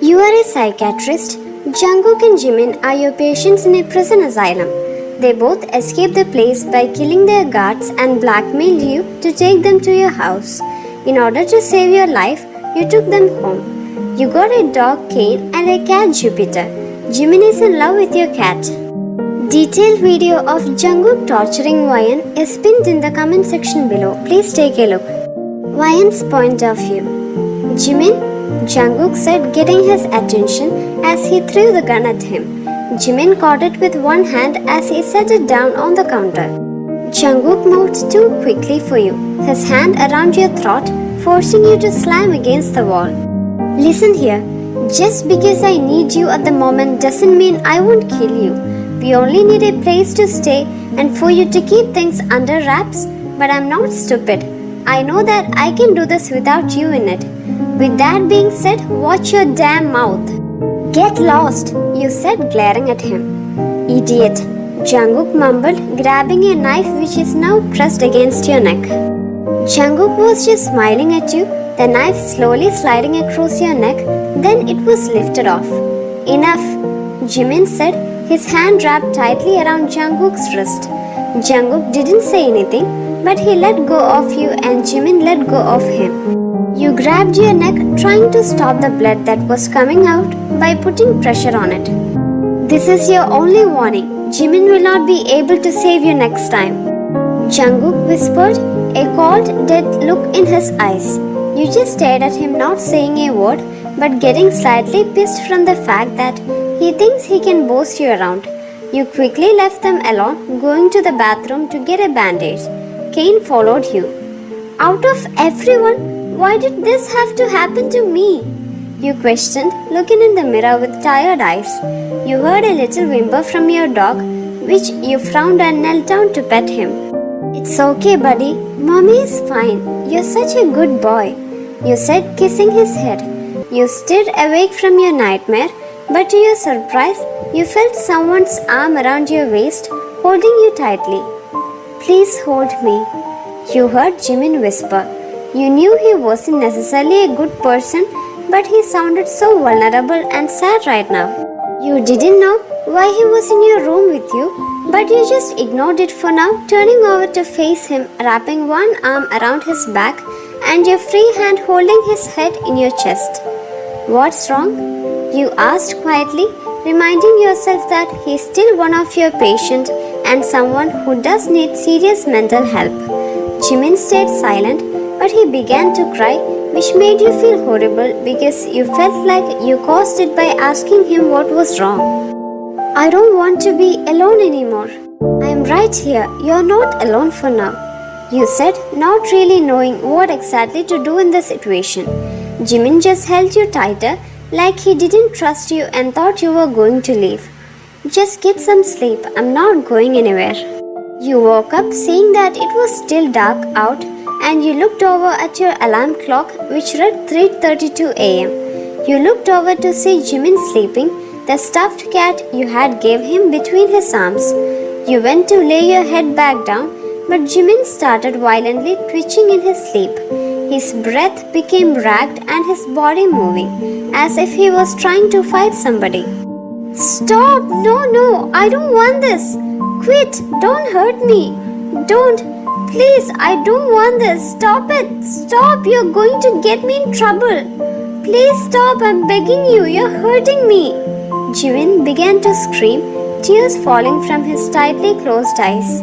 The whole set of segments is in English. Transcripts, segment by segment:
You are a psychiatrist. Jungkook and Jimin are your patients in a prison asylum. They both escaped the place by killing their guards and blackmailed you to take them to your house. In order to save your life, you took them home. You got a dog, Kane, and a cat, Jupiter. Jimin is in love with your cat. Detailed video of Jungkook torturing Wyan is pinned in the comment section below. Please take a look. Wyan's point of view. Jimin, Jungkook said, getting his attention as he threw the gun at him. Jimin caught it with one hand as he set it down on the counter. Jungkook moved too quickly for you, his hand around your throat, forcing you to slam against the wall. Listen here, just because I need you at the moment doesn't mean I won't kill you. We only need a place to stay and for you to keep things under wraps, but I'm not stupid. I know that I can do this without you in it. With that being said, watch your damn mouth. Get lost, you said, glaring at him. Idiot, Jungkook mumbled, grabbing a knife which is now pressed against your neck. Jungkook was just smiling at you, the knife slowly sliding across your neck, then it was lifted off. Enough, Jimin said, his hand wrapped tightly around Jungkook's wrist. Jungkook didn't say anything, but he let go of you and Jimin let go of him. You grabbed your neck, trying to stop the blood that was coming out by putting pressure on it. This is your only warning. Jimin will not be able to save you next time. Jungkook whispered, a cold, dead look in his eyes. You just stared at him, not saying a word, but getting slightly pissed from the fact that he thinks he can boss you around. You quickly left them alone, going to the bathroom to get a bandage. Kane followed you. Out of everyone, why did this have to happen to me? You questioned, looking in the mirror with tired eyes. You heard a little whimper from your dog, which you frowned and knelt down to pet him. It's okay, buddy. Mommy is fine. You're such a good boy, you said, kissing his head. You stirred awake from your nightmare, but to your surprise, you felt someone's arm around your waist, holding you tightly. Please hold me, you heard Jimin whisper. You knew he wasn't necessarily a good person, but he sounded so vulnerable and sad right now. You didn't know why he was in your room with you, but you just ignored it for now, turning over to face him, wrapping one arm around his back and your free hand holding his head in your chest. What's wrong? You asked quietly, reminding yourself that he's still one of your patients and someone who does need serious mental help. Jimin stayed silent, but he began to cry, which made you feel horrible because you felt like you caused it by asking him what was wrong. I don't want to be alone anymore. I'm right here. You're not alone for now, you said, not really knowing what exactly to do in the situation. Jimin just held you tighter, like he didn't trust you and thought you were going to leave. Just get some sleep. I'm not going anywhere. You woke up seeing that it was still dark out, and you looked over at your alarm clock, which read 3:32 a.m. You looked over to see Jimin sleeping, the stuffed cat you had gave him between his arms. You went to lay your head back down, but Jimin started violently twitching in his sleep. His breath became ragged and his body moving, as if he was trying to fight somebody. Stop! No, I don't want this! Quit! Don't hurt me! Don't! Please, I don't want this! Stop it! Stop! You're going to get me in trouble! Please stop! I'm begging you! You're hurting me! Jimin began to scream, tears falling from his tightly closed eyes.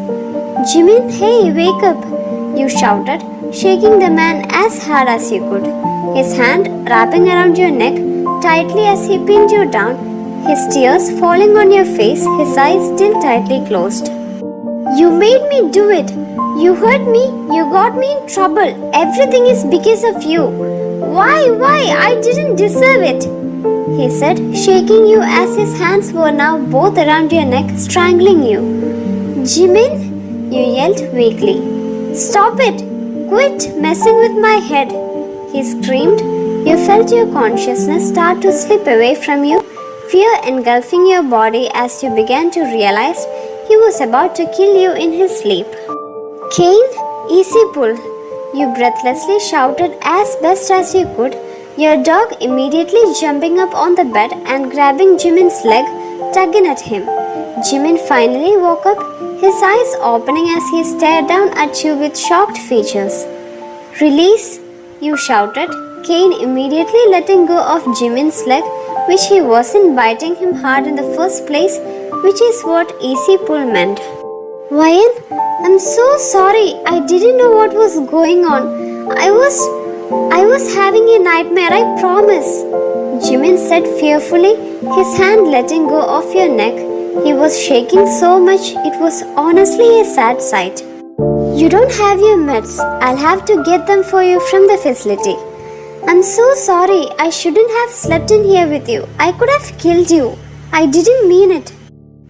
Jimin, hey, wake up! You shouted, shaking the man as hard as you could. His hand wrapping around your neck tightly as he pinned you down, his tears falling on your face, his eyes still tightly closed. You made me do it. You hurt me. You got me in trouble. Everything is because of you. Why? I didn't deserve it, he said, shaking you as his hands were now both around your neck, strangling you. Jimin, you yelled weakly. Stop it. Quit messing with my head, he screamed. You felt your consciousness start to slip away from you, fear engulfing your body as you began to realize he was about to kill you in his sleep. Cain, easy pull, you breathlessly shouted as best as you could, your dog immediately jumping up on the bed and grabbing Jimin's leg, tugging at him. Jimin finally woke up, his eyes opening as he stared down at you with shocked features. Release, you shouted, Cain immediately letting go of Jimin's leg, which he wasn't biting him hard in the first place, which is what easy pull meant. Ryan, I'm so sorry. I didn't know what was going on. I was having a nightmare, I promise. Jimin said fearfully, his hand letting go of your neck. He was shaking so much, it was honestly a sad sight. You don't have your meds. I'll have to get them for you from the facility. I'm so sorry. I shouldn't have slept in here with you. I could have killed you. I didn't mean it.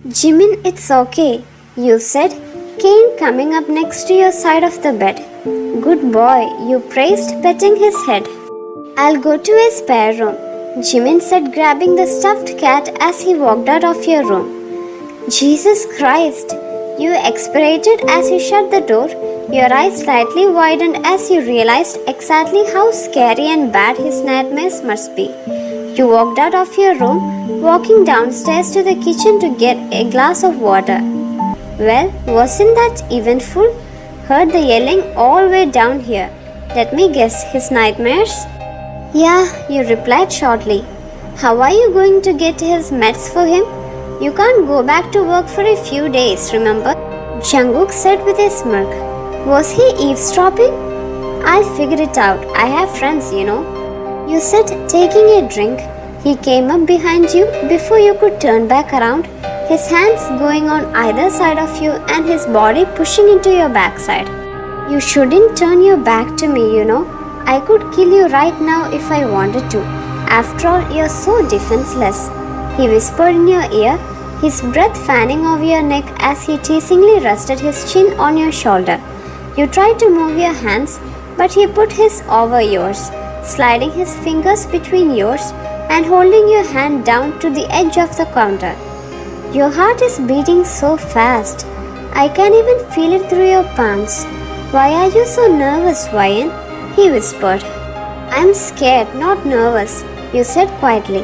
Jimin, it's okay, you said, Cain coming up next to your side of the bed. Good boy, you praised, petting his head. I'll go to a spare room, Jimin said, grabbing the stuffed cat as he walked out of your room. Jesus Christ, you expirated as you shut the door, your eyes slightly widened as you realized exactly how scary and bad his nightmares must be. You walked out of your room, walking downstairs to the kitchen to get a glass of water. Well, wasn't that eventful? Heard the yelling all the way down here. Let me guess, his nightmares? Yeah, you replied shortly. How are you going to get his meds for him? You can't go back to work for a few days, remember? Jungkook said with a smirk. Was he eavesdropping? I'll figure it out. I have friends, you know. You said, taking a drink. He came up behind you before you could turn back around, his hands going on either side of you and his body pushing into your backside. You shouldn't turn your back to me, you know. I could kill you right now if I wanted to. After all, you're so defenseless. He whispered in your ear, his breath fanning over your neck as he teasingly rested his chin on your shoulder. You tried to move your hands, but he put his over yours, sliding his fingers between yours and holding your hand down to the edge of the counter. Your heart is beating so fast. I can even feel it through your palms. Why are you so nervous, Ryan? He whispered. I'm scared, not nervous, you said quietly.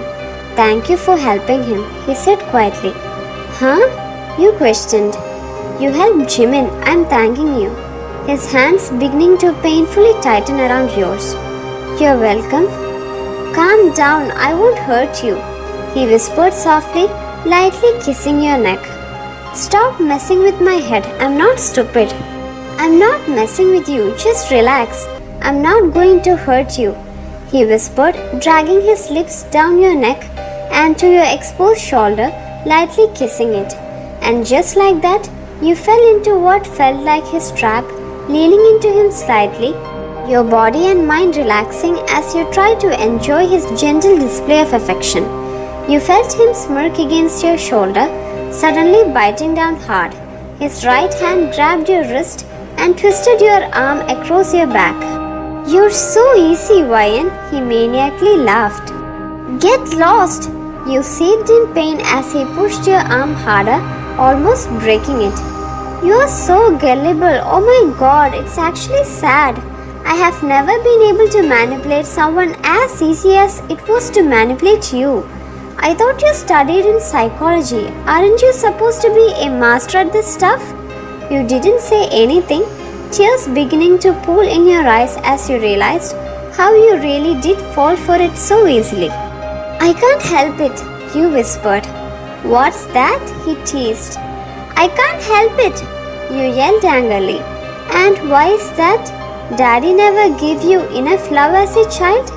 Thank you for helping him, he said quietly. Huh? You questioned. You helped Jimin, I'm thanking you. His hands beginning to painfully tighten around yours. You're welcome. Calm down, I won't hurt you, he whispered softly, lightly kissing your neck. Stop messing with my head, I'm not stupid. I'm not messing with you, just relax. I'm not going to hurt you, he whispered, dragging his lips down your neck and to your exposed shoulder, lightly kissing it. And just like that, you fell into what felt like his trap, leaning into him slightly, your body and mind relaxing as you tried to enjoy his gentle display of affection. You felt him smirk against your shoulder, suddenly biting down hard. His right hand grabbed your wrist and twisted your arm across your back. You're so easy, Ryan, he maniacally laughed. Get lost! You seethed in pain as he pushed your arm harder, almost breaking it. You're so gullible, oh my god, it's actually sad. I have never been able to manipulate someone as easy as it was to manipulate you. I thought you studied in psychology. Aren't you supposed to be a master at this stuff? You didn't say anything, tears beginning to pool in your eyes as you realized how you really did fall for it so easily. I can't help it, you whispered. What's that? He teased. I can't help it, you yelled angrily. And why is that? Daddy never gave you enough love as a child?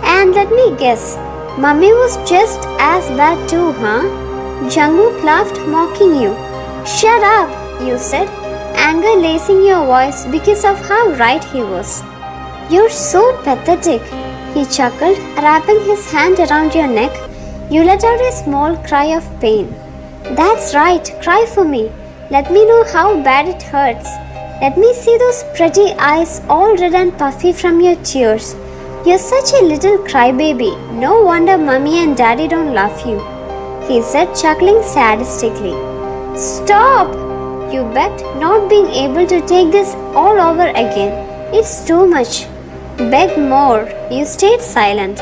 And let me guess, Mummy was just as bad too, huh? Jungkook laughed, mocking you. Shut up, you said, anger lacing your voice because of how right he was. You're so pathetic, he chuckled, wrapping his hand around your neck. You let out a small cry of pain. That's right, cry for me. Let me know how bad it hurts. Let me see those pretty eyes all red and puffy from your tears. You're such a little crybaby. No wonder Mummy and Daddy don't love you, he said, chuckling sadistically. Stop! You begged, not being able to take this all over again. It's too much. Beg more. You stayed silent.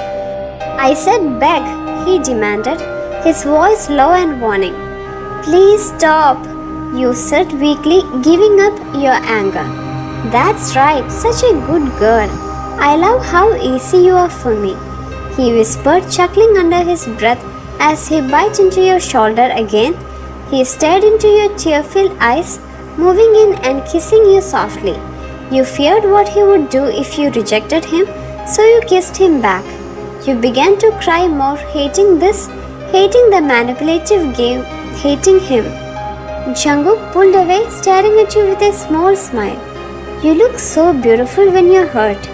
I said beg, he demanded, his voice low and warning. Please stop, you said weakly, giving up your anger. That's right, such a good girl. I love how easy you are for me, he whispered, chuckling under his breath as he bit into your shoulder again. He stared into your tear-filled eyes, moving in and kissing you softly. You feared what he would do if you rejected him, so you kissed him back. You began to cry more, hating this, hating the manipulative game, hating him. Jungkook pulled away, staring at you with a small smile. You look so beautiful when you're hurt,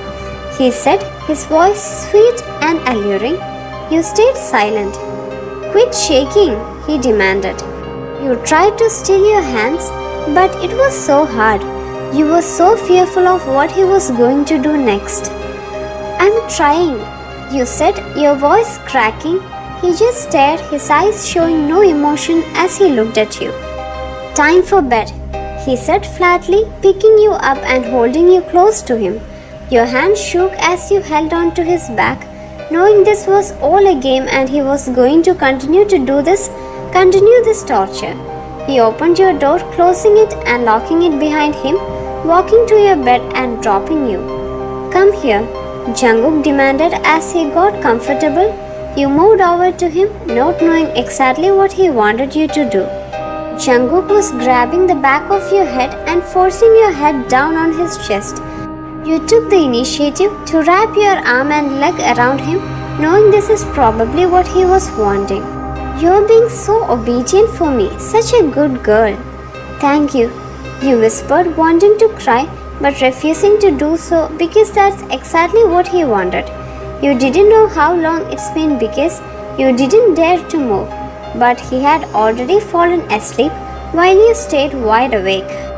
he said, his voice sweet and alluring. You stayed silent. Quit shaking, he demanded. You tried to steal your hands, but it was so hard. You were so fearful of what he was going to do next. I'm trying, you said, your voice cracking. He just stared, his eyes showing no emotion as he looked at you. Time for bed, he said flatly, picking you up and holding you close to him. Your hand shook as you held on to his back, knowing this was all a game and he was going to continue this torture. He opened your door, closing it and locking it behind him, walking to your bed and dropping you. Come here, Jungkook demanded as he got comfortable. You moved over to him, not knowing exactly what he wanted you to do. Jungkook was grabbing the back of your head and forcing your head down on his chest. You took the initiative to wrap your arm and leg around him, knowing this is probably what he was wanting. You're being so obedient for me, such a good girl. Thank you, you whispered, wanting to cry but refusing to do so because that's exactly what he wanted. You didn't know how long it's been because you didn't dare to move, but he had already fallen asleep while you stayed wide awake.